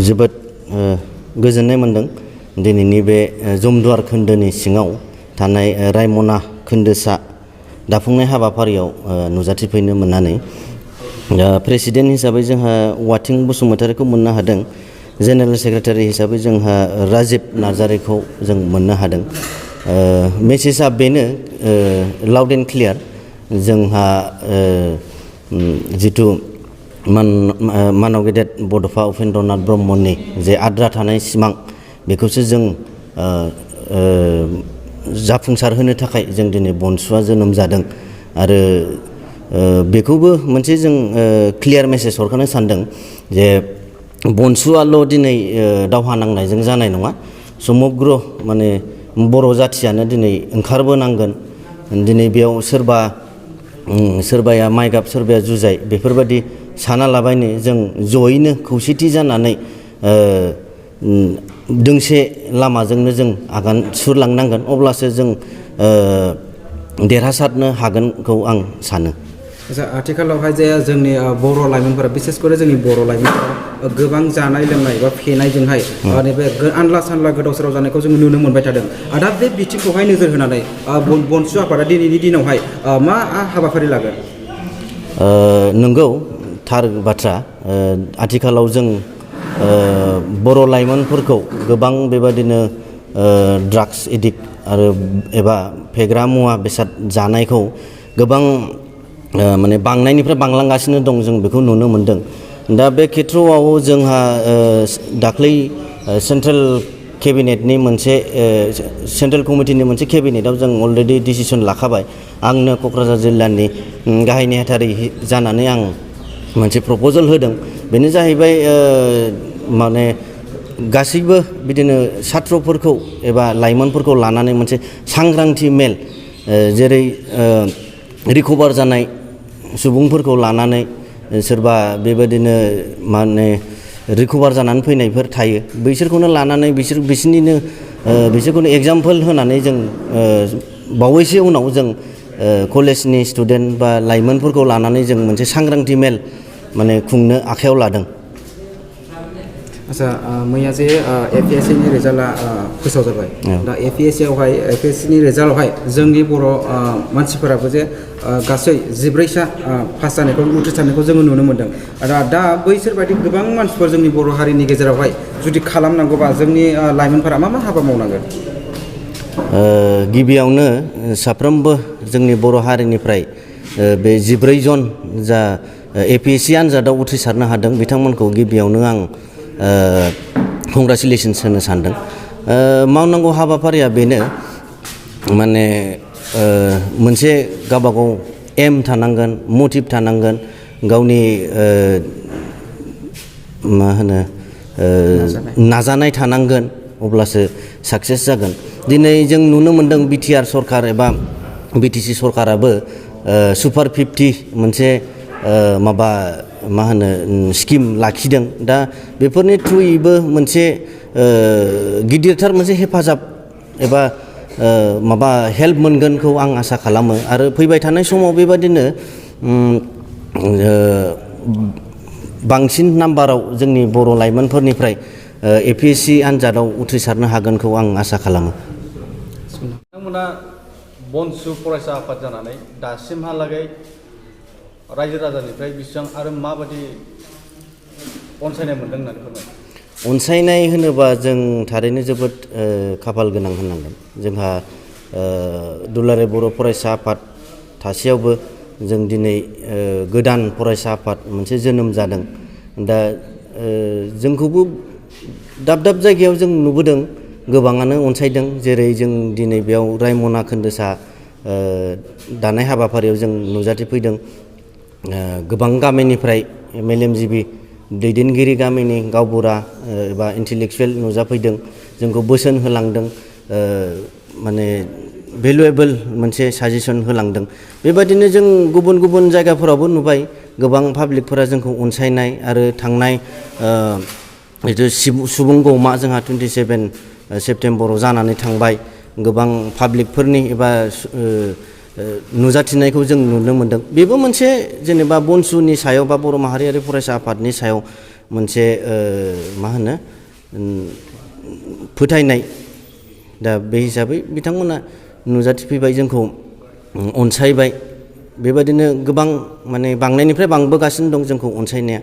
जोबोद गोजोननाय मोनदों दिनैनि बे जमदुवार खोन्दोनि सिङाव थानाय रायमना खोन्दोसा दाफुंनाय हाबाफारियाव नुजाथिफैनो मोननानै प्रेसिडेन्ट हिसाबै जोंहा वाथिं बसुमतारीखौ मोननो हादों। जेनेरेल सेक्रेटारि हिसाबै जोंहा राजिब नार्जारिखौ जों मोननो हादों। मेसेजआ बेनो लाउड एन्ड क्लियार जोंहा जिथु मानव गेदेर बड'फा उपेन्द्रनाथ ब्रह्मनि जे आद्रा थानाय सिमां बेखौसो जों जाफुंसार होनो थाखाय जों दिनै बनसुआ जोनोम जादों आरो बेखौबो मोनसे जों क्लियार मेसेज हरखानो सानदों जे बनसुआल' दिनै दावहा नांनायजों जानाय नङा, समग्र माने बर' जाथियानो दिनै ओंखारबोनांगोन। दिनै बेयाव सोरबाया माइगाब सोरबाया जुजाइ बेफोरबायदि सानालाबायनो जों जयैनो खौसेथि जानानै दोंसे लामाजोंनो जों आगान सुरलांनांगोन, अब्लासो जों देरहासारनो हागोनखौ आं सानो। आथिखालावहाय जे जोंनि बर' लाइमोनफोरा बिसेसकरि जोंनि बर' लाइमोनफोरा गोबां जानाय लोंनाय बा फेनायजोंहाय नैबे आनला सानला गोदाव सोराव जानायखौ जों नुनो मोनबाय थादों। दा बे बिथिंखौहाय नोजोर होनानै बनसु आफादा दिनैनि दिनावहाय मा हाबाफारि लागोन? नंगौ, थार बाथ्रा। आथिखालाव जों बर' लाइमोनफोरखौ गोबां बेबादिनो ड्राग्स एडिक्ट आरो एबा फेग्रा मुवा बेसाद जानायखौ गोबां माने बांनायनिफ्राय बांलांगासिनो दं, जों बेखौ नुनो मोनदों। दा बे खेथ्रआव जोंहा दाख्लै सेन्ट्रेल केबिनेटनि मोनसे सेन्ट्रेल कमिटिनि मोनसे केबिनेटआव जों अलरेडि डिसिसन लाखाबाय। आंनो क'क्राझार जिल्लानि गाहाय नेहाथारि जानानै आं मोनसे प्रप'जेल होदों। बेनो जाहैबाय माने गासैबो बिदिनो सात्रफोरखौ एबा लाइमोनफोरखौ लानानै मोनसे सांग्रांथि मेल, जेरै रिकभार जानाय सुबुंफोरखौ लानानै सोरबा बेबायदिनो माने रिकभार जानानै फैनायफोर थायो, बैसोरखौनो लानानै बिसोरखौनो एगजामपोल होनानै जों बावैसो उनाव जों कलेजनि स्टुडेन्ट बा लाइमोनफोरखौ लानानै जों मोनसे सांग्रांथि मेल माने खुंनो आखायाव लादों। आच्छा, मैया जे APSCनि रिजाल्टआ फोसावजाबाय। दा APSCनि रिजाल्टआवहाय जोंनि बर' मानसिफोराबो जे गासै 14सा पास जानायखौ उथ्रिसारनायखौ जोङो नुनो मोन्दों। दा बैसोरबायदि गोबां मानसिफोर जोंनि बर' हारिनि गेजेरावहाय जुदि खालामनांगौबा जोंनि लाइमोनफोरा मा हाबा मावनांगोन? गिबियावनो साफ्रोमबो जोंनि बर' हारिनिफ्राय बे 14 जन जा APSC आनजादाव उथ्रिसारनो हादों बिथांमोनखौ गिबियावनो आं कंग्रेचुलेसन्स होनो सानदों। मावनांगौ हाबाफारिया बेनो, माने मोनसे गावबागाव एम थानांगोन, मटिभ थानांगोन, गावनि मा होनो नाजानाय थानांगोन, अब्लासो साक्सेस जागोन। दिनै जों नुनो मोन्दों BTR सरकार एबा BTC सरकाराबो सुपार 50 मोनसे मा होनो स्किम लाखिदों। दा बेफोरनि थ्रुयैबो मोनसे गिदिरथार मोनसे हेफाजाब एबा हेल्प मोनगोनखौ आं आसा खालामो। आरो फैबाय थानाय समाव बेबादिनो बांसिन नाम्बाराव जोंनि बर' लाइमोनफोरनिफ्राय APSC आनजादाव उथ्रिसारनो हागोनखौ आं आसा खालामो। नोंथांमोना बनसु फरायसा आफाद जानानै दासिमहालागै रायजो राजानिफ्राय बेसेबां आरो माबायदि अनसायनाय मोनदों होननानै फोरमाय? अनसायनाय होनोबा जों थारैनो जोबोद खाफाल गोनां होननांगोन। जोंहा दुलाराय बर' फरायसा आफाद थासेयावबो जों दिनै गोदान फरायसा आफाद मोनसे जोनोम जादों। दा जोंखौबो दाब दाब जायगायाव जों नुबोदों, गोबाङानो अनसायदों। जेरै जों दिनै बेयाव रायमना खोन्दोसा दानाय हाबाफारियाव जों नुजाथिफैदों। गोबां गामिनिफ्राय मेलेमजिबि दैदेनगिरि गामिनि गावबुरा एबा इन्टेलेक्सुवेल नुजाफैदों, जोंखौ बोसोन होलांदों, माने भेलुएबोल मोनसे साजेसन होलांदों। बेबायदिनो जों गुबुन गुबुन जायगाफोरावबो नुबाय, गोबां पाब्लिकफोरा जोंखौ अनसायनाय आरो थांनाय सुबुं गौमा जोंहा 27 सेप्तेम्बराव जानानै थांबाय। गोबां पाब्लिकफोरनि एबा नुजाथिनायखौ जों नुनो मोनदों। बेबो मोनसे जेनेबा बनसुनि सायाव बा बर' माहारियारि फरायसा आफादनि सायाव मोनसे मा होनो फोथायनाय दा बे हिसाबै बिथांमोना नुजाथिफैबाय जोंखौ अनसायबाय बेबादिनो गोबां माने बांनायनिफ्राय बांबोगासिनो दं जोंखौ अनसायनाया